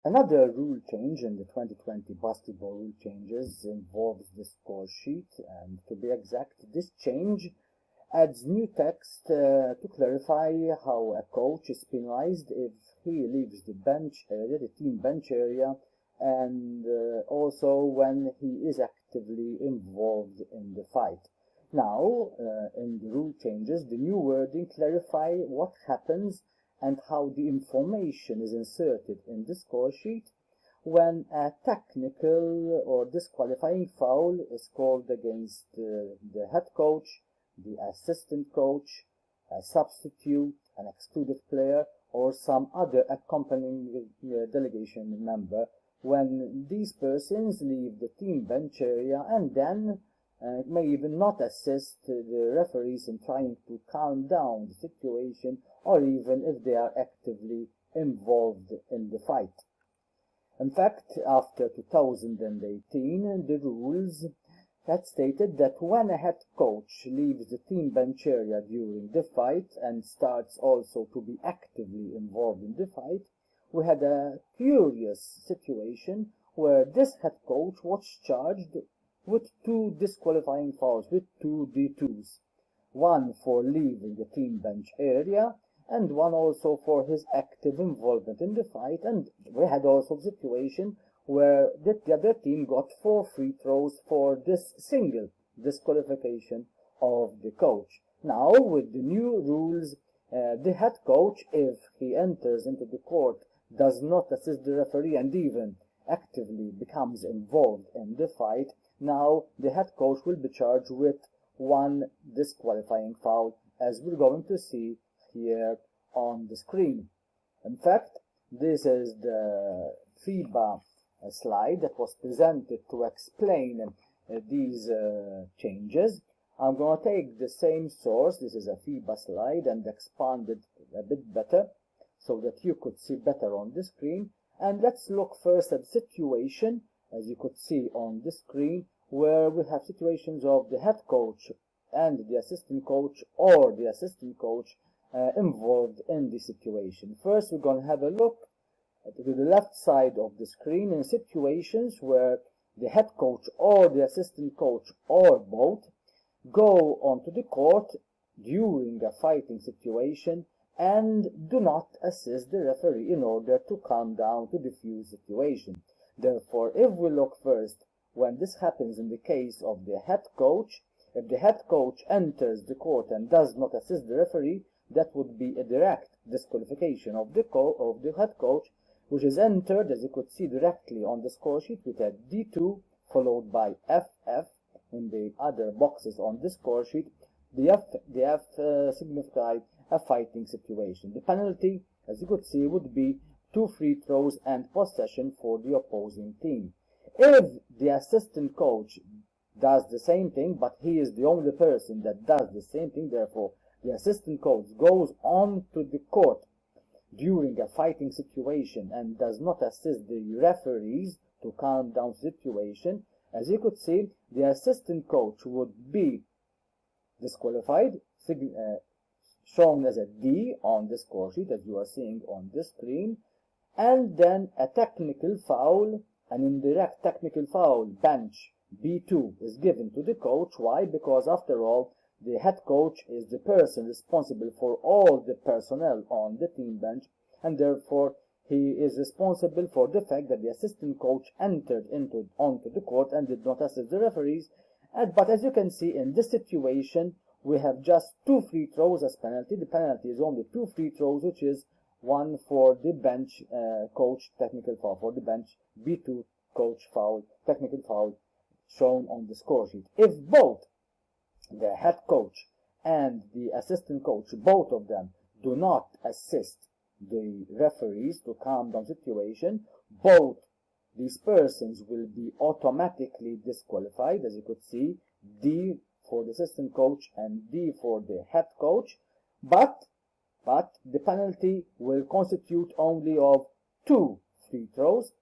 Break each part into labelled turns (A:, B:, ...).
A: Another rule change in the 2020 basketball rule changes involves the score sheet, and to be exact, this change adds new text to clarify how a coach is penalized if he leaves the bench area, the team bench area, and also when he is actively involved in the fight. Now, in the rule changes, the new wording clarify what happens and how the information is inserted in the score sheet when a technical or disqualifying foul is called against the head coach, the assistant coach, a substitute, an excluded player, or some other accompanying delegation member, when these persons leave the team bench area and then may even not assist the referees in trying to calm down the situation, or even if they are actively involved in the fight. In fact, after 2018, the rules had stated that when a head coach leaves the team bench area during the fight and starts also to be actively involved in the fight, we had a curious situation where this head coach was charged with 2 disqualifying fouls, with 2 D2s, one for leaving the team bench area and one also for his active involvement in the fight. And we had also a situation where the other team got 4 free throws for this single disqualification of the coach. Now, with the new rules, the head coach, if he enters into the court, does not assist the referee and even actively becomes involved in the fight, now the head coach will be charged with 1 disqualifying foul, as we're going to see here on the screen. In fact, this is the FIBA slide that was presented to explain these changes. I'm going to take the same source, this is a FIBA slide, and expand it a bit better so that you could see better on the screen. And let's look first at the situation, as you could see on the screen, where we have situations of the head coach and the assistant coach, or the assistant coach involved in the situation. First, we're going to have a look to the left side of the screen in situations where the head coach or the assistant coach or both go onto the court during a fighting situation and do not assist the referee in order to calm down, to diffuse the situation. Therefore, if we look first when this happens in the case of the head coach, if the head coach enters the court and does not assist the referee, that would be a direct disqualification of the head coach, which is entered, as you could see directly on the score sheet, with a D2 followed by FF in the other boxes on the score sheet. The F signified a fighting situation. The penalty, as you could see, would be 2 free throws and possession for the opposing team. If the assistant coach does the same thing, but he is the only person that does the same thing, therefore the assistant coach goes on to the court during a fighting situation and does not assist the referees to calm down the situation, as you could see, the assistant coach would be disqualified, shown as a D on the score sheet, as you are seeing on the screen, and then a technical foul, an indirect technical foul, bench B2, is given to the coach. Why? Because after all, the head coach is the person responsible for all the personnel on the team bench, and therefore he is responsible for the fact that the assistant coach entered onto the court and did not assist the referees. But as you can see, in this situation, we have just 2 free throws as penalty. The penalty is only 2 free throws, which is 1 for the bench coach technical foul, for the bench B2 coach foul, technical foul, shown on the score sheet. If both the head coach and the assistant coach, both of them, do not assist the referees to calm down the situation, both these persons will be automatically disqualified, as you could see, D for the assistant coach and D for the head coach, but the penalty will constitute only of 2 free throws,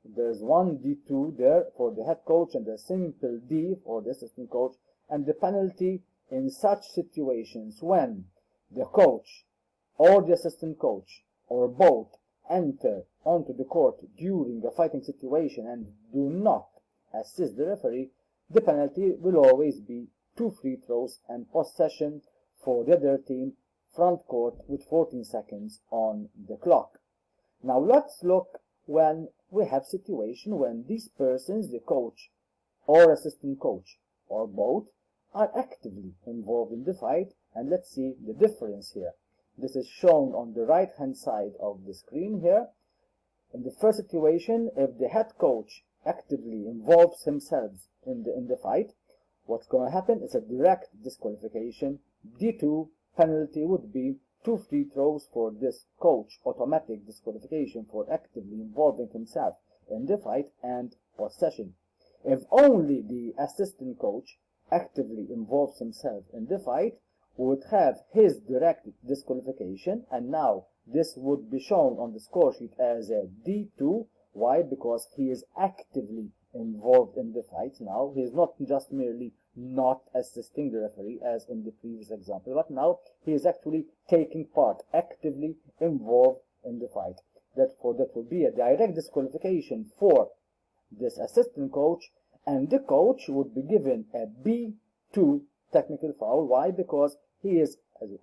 A: there's 1 D2 there for the head coach and a simple D for the assistant coach, and the penalty in such situations when the coach or the assistant coach or both enter onto the court during a fighting situation and do not assist the referee, the penalty will always be 2 free throws and possession for the other team front court with 14 seconds on the clock. Now let's look when we have situation when these persons, the coach or assistant coach or both, are actively involved in the fight, and let's see the difference here. This is shown on the right hand side of the screen here. In the first situation, if the head coach actively involves himself in the fight, what's going to happen is a direct disqualification. D2 penalty would be 2 free throws for this coach, automatic disqualification for actively involving himself in the fight, and possession. If only the assistant coach actively involves himself in the fight, we would have his direct disqualification, and now this would be shown on the score sheet as a D2. Why? Because he is actively involved in the fight now. He is not just merely not assisting the referee as in the previous example, but now he is actually taking part, actively involved in the fight. Therefore, that will be a direct disqualification for this assistant coach, and the coach would be given a B2 technical foul. Why? Because he is,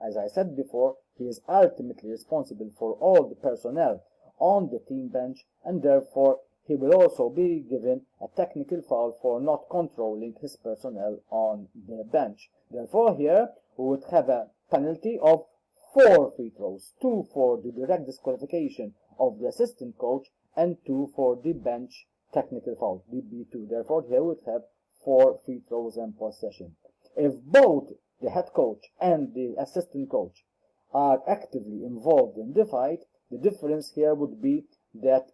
A: as I said before, he is ultimately responsible for all the personnel on the team bench, and therefore he will also be given a technical foul for not controlling his personnel on the bench. Therefore, here we would have a penalty of 4 free throws, 2 for the direct disqualification of the assistant coach and 2 for the bench technical foul, the B2. Therefore, here we would have 4 free throws and possession. If both the head coach and the assistant coach are actively involved in the fight, the difference here would be that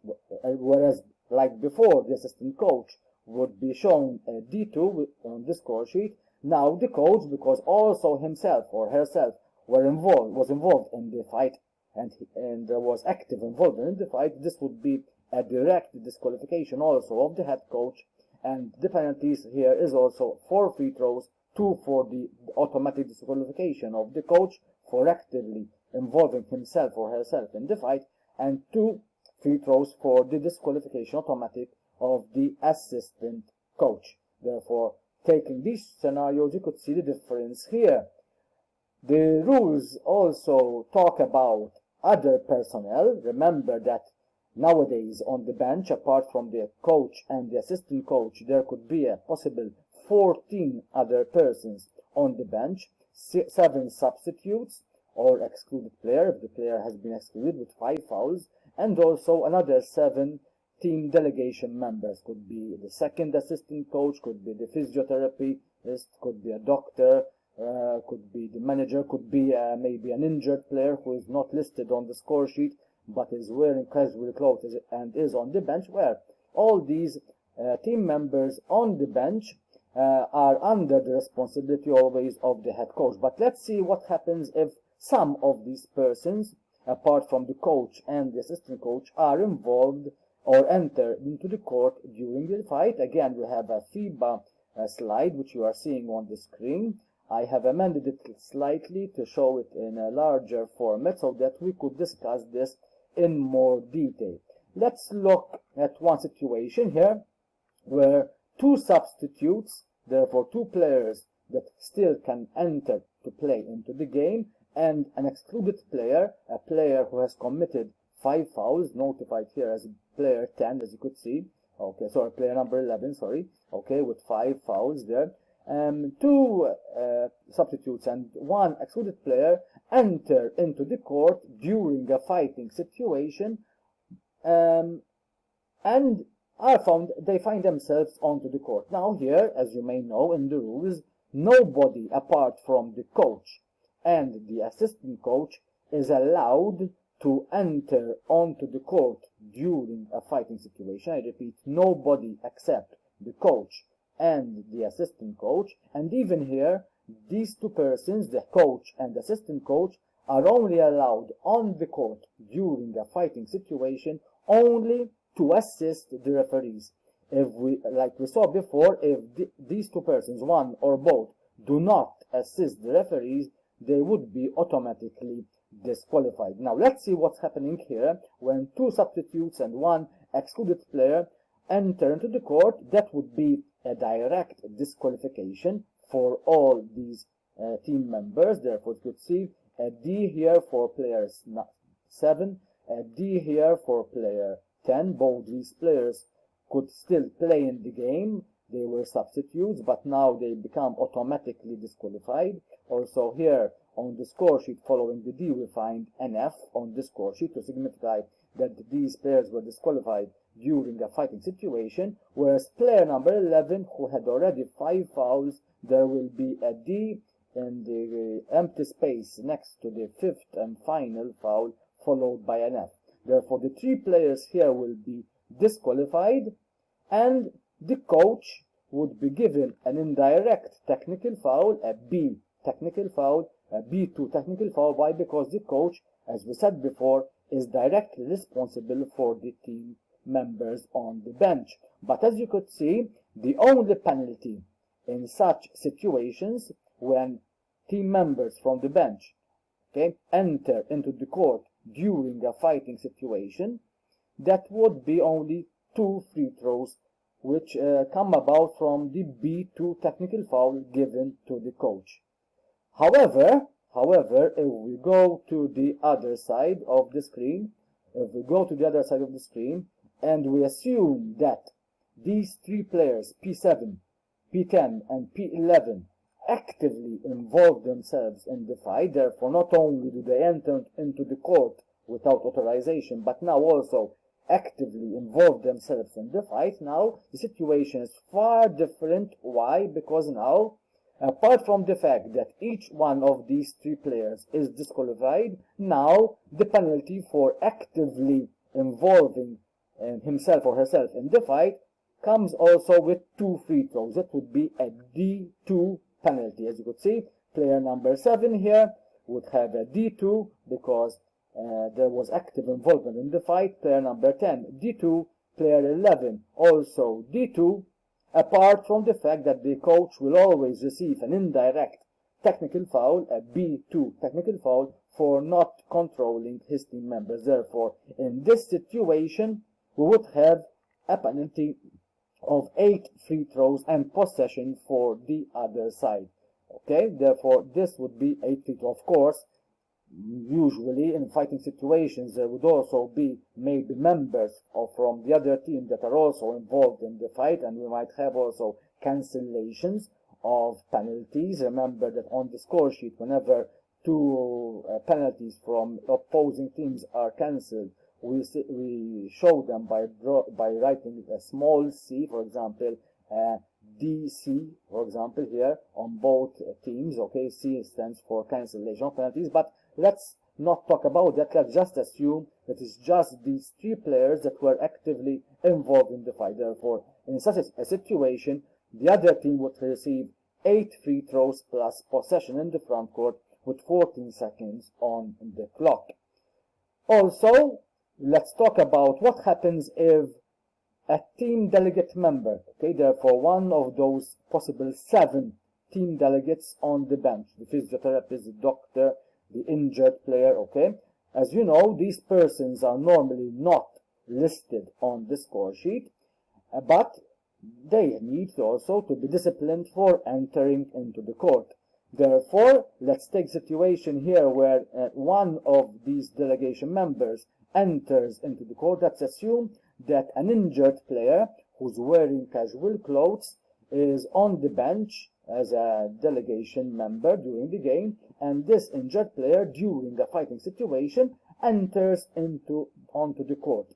A: whereas like before the assistant coach would be shown a D2 on the score sheet, now the coach, because also himself or herself was involved in the fight and was active involvement in the fight, this would be a direct disqualification also of the head coach, and the penalties here is also 4 free throws, 2 for the automatic disqualification of the coach for actively involving himself or herself in the fight, and 2 free throws for the disqualification automatic of the assistant coach. Therefore, taking these scenarios, you could see the difference here. The rules also talk about other personnel. Remember that nowadays on the bench, apart from the coach and the assistant coach, there could be a possible 14 other persons on the bench, 7 substitutes or excluded player if the player has been excluded with 5 fouls, and also another 7 team delegation members. Could be the second assistant coach, could be the physiotherapist, could be a doctor, could be the manager, could be maybe an injured player who is not listed on the score sheet but is wearing casual clothes and is on the bench, where all these team members on the bench are under the responsibility always of the head coach. But let's see what happens if some of these persons, apart from the coach and the assistant coach, are involved or enter into the court during the fight. Again, we have a FIBA slide which you are seeing on the screen. I have amended it slightly to show it in a larger format so that we could discuss this in more detail. Let's look at one situation here where 2 substitutes, therefore 2 players that still can enter to play into the game, and an excluded player, a player who has committed 5 fouls, notified here as player 10, as you could see. Okay, sorry, player number 11, sorry. Okay, with 5 fouls there. 2 substitutes and 1 excluded player enter into the court during a fighting situation, and they find themselves onto the court. Now here, as you may know in the rules, nobody apart from the coach and the assistant coach is allowed to enter onto the court during a fighting situation. I repeat, nobody except the coach and the assistant coach. And even here, these 2 persons, the coach and the assistant coach, are only allowed on the court during a fighting situation only to assist the referees. If we, like we saw before, if these 2 persons, one or both, do not assist the referees, they would be automatically disqualified. Now let's see what's happening here. When 2 substitutes and 1 excluded player enter into the court, that would be a direct disqualification for all these team members. Therefore, you could see a D here for player 7, a D here for player 10. Both these players could still play in the game. They were substitutes, but now they become automatically disqualified. Also here on the score sheet following the D, we find an F on the score sheet to signify that these players were disqualified during a fighting situation, whereas player number 11, who had already 5 fouls, there will be a D in the empty space next to the 5th and final foul, followed by an F. Therefore, the 3 players here will be disqualified, and the coach would be given an indirect technical foul, a B technical foul, a B2 technical foul. Why? Because the coach, as we said before, is directly responsible for the team members on the bench. But as you could see, the only penalty in such situations when team members from the bench enter into the court during a fighting situation, that would be only 2 free throws, which come about from the B2 technical foul given to the coach. However, if we go to the other side of the screen, and we assume that these 3 players, P7, P10, and P11, actively involve themselves in the fight, therefore not only do they enter into the court without authorization, but now also actively involve themselves in the fight, now the situation is far different. Why? Because now, apart from the fact that each one of these 3 players is disqualified, now the penalty for actively involving himself or herself in the fight comes also with 2 free throws. That would be a D2 penalty. As you could see, player number 7 here would have a D2 because there was active involvement in the fight. Player number 10, D2. Player 11, also D2. Apart from the fact that the coach will always receive an indirect technical foul, a B2 technical foul, for not controlling his team members. Therefore, in this situation, we would have a penalty of 8 free throws and possession for the other side. Okay, therefore, this would be 8 free throws. Of course, usually in fighting situations, there would also be maybe members from the other team that are also involved in the fight, and we might have also cancellations of penalties. Remember that on the score sheet, whenever 2 penalties from opposing teams are cancelled, we show them by writing a small c, for example, DC, for example, here on both teams. Okay, C stands for cancellation of penalties, but let's not talk about that. Let's just assume that it's just these 3 players that were actively involved in the fight. Therefore, in such a situation, the other team would receive 8 free throws plus possession in the front court with 14 seconds on the clock. Also, let's talk about what happens if a team delegate member, okay, therefore one of those possible 7 team delegates on the bench, the physiotherapist, the doctor, the injured player, okay. As you know, these persons are normally not listed on the score sheet, but they need also to be disciplined for entering into the court. Therefore, let's take a situation here where one of these delegation members enters into the court. Let's assume that an injured player who's wearing casual clothes is on the bench as a delegation member during the game, and this injured player during a fighting situation enters onto the court.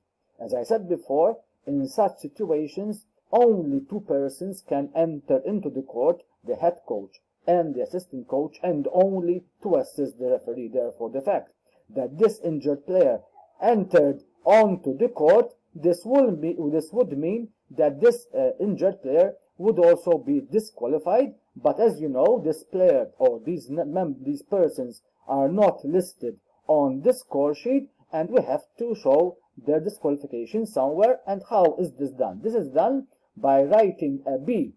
A: As I said before, in such situations only 2 persons can enter into the court, the head coach and the assistant coach, and only to assist the referee. Therefore, the fact that this injured player entered onto the court, this would mean that this injured player would also be disqualified. But as you know, this player or these persons are not listed on the score sheet, and we have to show their disqualification somewhere. And how is this done? This is done by writing a B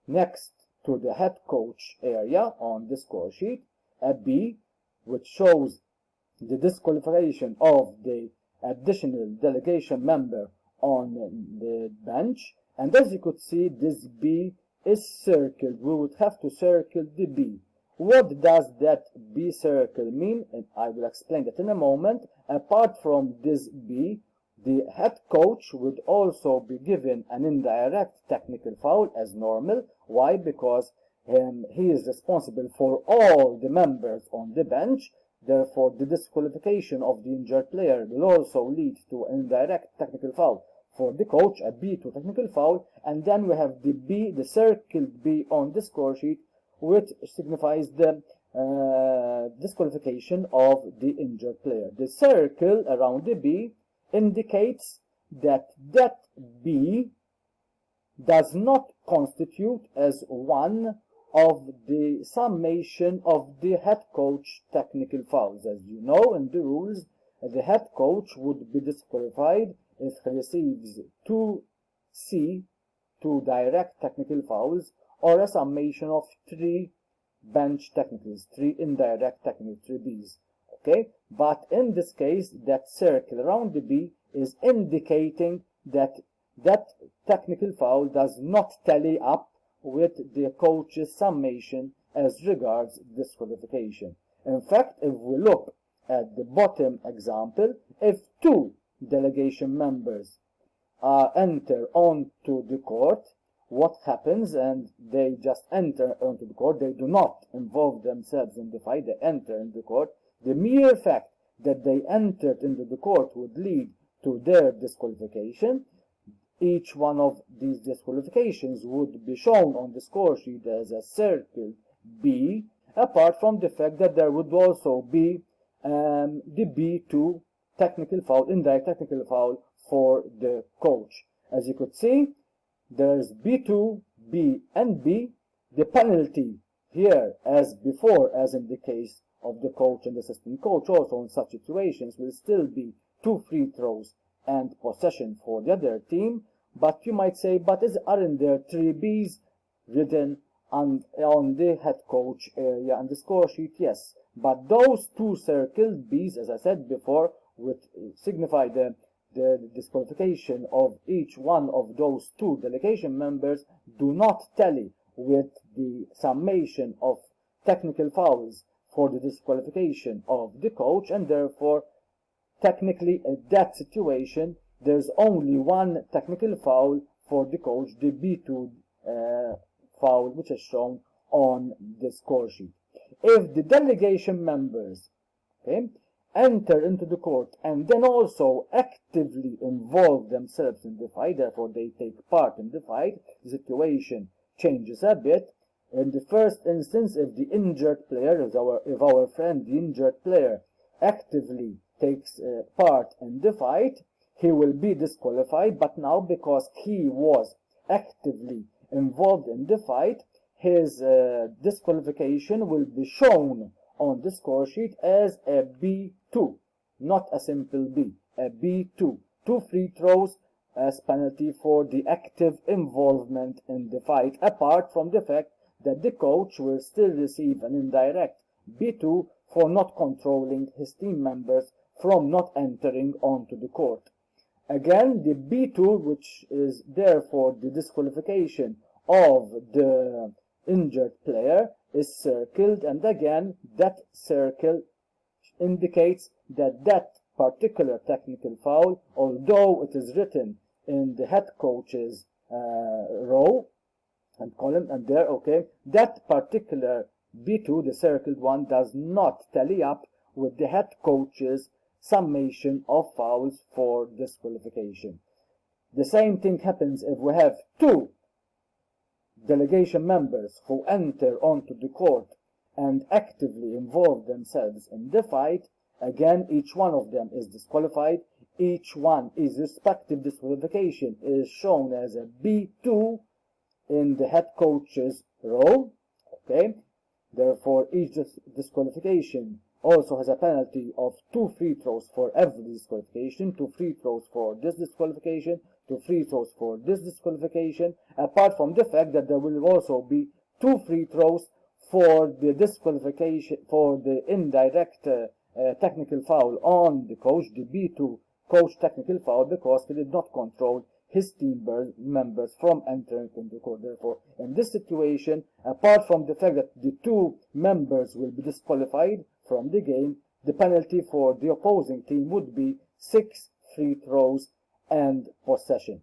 A: next to the head coach area on the score sheet, a B which shows the disqualification of the additional delegation member on the bench. And as you could see, this B is circled. We would have to circle the B. What does that B circle mean? And I will explain that in a moment. Apart from this B, the head coach would also be given an indirect technical foul as normal. Why? Because he is responsible for all the members on the bench. Therefore, the disqualification of the injured player will also lead to an indirect technical foul for the coach, a B2 technical foul. And then we have the B, the circled B on the score sheet, which signifies the disqualification of the injured player. The circle around the B indicates that that B does not constitute as one of the summation of the head coach technical fouls. As you know, in the rules, the head coach would be disqualified if he receives 2C, 2 direct technical fouls, or a summation of 3 bench technicals, 3 indirect technicals, 3 Bs. Okay, but in this case, that circle around the B is indicating that that technical foul does not tally up with the coach's summation as regards disqualification. In fact, if we look at the bottom example, if 2 delegation members enter onto the court, what happens? And they just enter onto the court, they do not involve themselves in the fight, they enter in the court. The mere fact that they entered into the court would lead to their disqualification. Each one of these disqualifications would be shown on the score sheet as a circle B, apart from the fact that there would also be the B2 technical foul, indirect technical foul for the coach. As you could see, there's B2, B, and B. The penalty here, as before, as in the case of the coach and assistant coach, also in such situations, will still be 2 free throws and possession for the other team. But you might say, but aren't there 3 Bs written on the head coach area and the score sheet? Yes, but those 2 circled Bs, as I said before, would signify the disqualification of each one of those 2 delegation members, do not tally with the summation of technical fouls for the disqualification of the coach, and therefore technically in that situation there's only one technical foul for the coach, the B2 foul, which is shown on the score sheet. If the delegation members enter into the court and then also actively involve themselves in the fight, therefore they take part in the fight, the situation changes a bit. In the first instance, if the injured player, if our friend, the injured player, actively takes part in the fight, he will be disqualified. But now, because he was actively involved in the fight, his disqualification will be shown on the score sheet as a B2, not a simple B, a B2. 2 free throws as penalty for the active involvement in the fight, apart from the fact that the coach will still receive an indirect B2 for not controlling his team members from not entering onto the court. Again, the B2, which is therefore the disqualification of the injured player, is circled, and again that circle indicates that that particular technical foul, although it is written in the head coach's row and column and there, that particular B2, the circled one, does not tally up with the head coach's summation of fouls for disqualification. The same thing happens if we have 2 delegation members who enter onto the court and actively involve themselves in the fight. Again, each one of them is disqualified. Each one, his respective disqualification, is shown as a B2 in the head coach's row. Therefore, each disqualification also has a penalty of 2 free throws for every disqualification, 2 free throws for this disqualification, 2 free throws for this disqualification, apart from the fact that there will also be 2 free throws for the disqualification, for the indirect technical foul on the coach, the B2 coach technical foul, because he did not control his team members from entering into the court. Therefore, in this situation, apart from the fact that the two members will be disqualified from the game, the penalty for the opposing team would be 6 free throws and possession.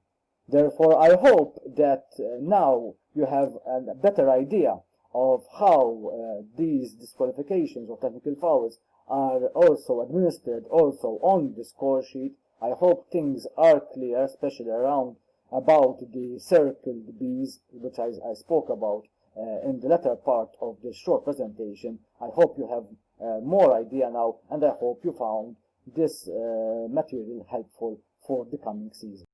A: Therefore, I hope that now you have a better idea of how these disqualifications or technical fouls are also administered also on the score sheet. I hope things are clear, especially about the circled Bs, which I spoke about in the latter part of the short presentation. I hope you have more idea now, and I hope you found this material helpful for the coming season.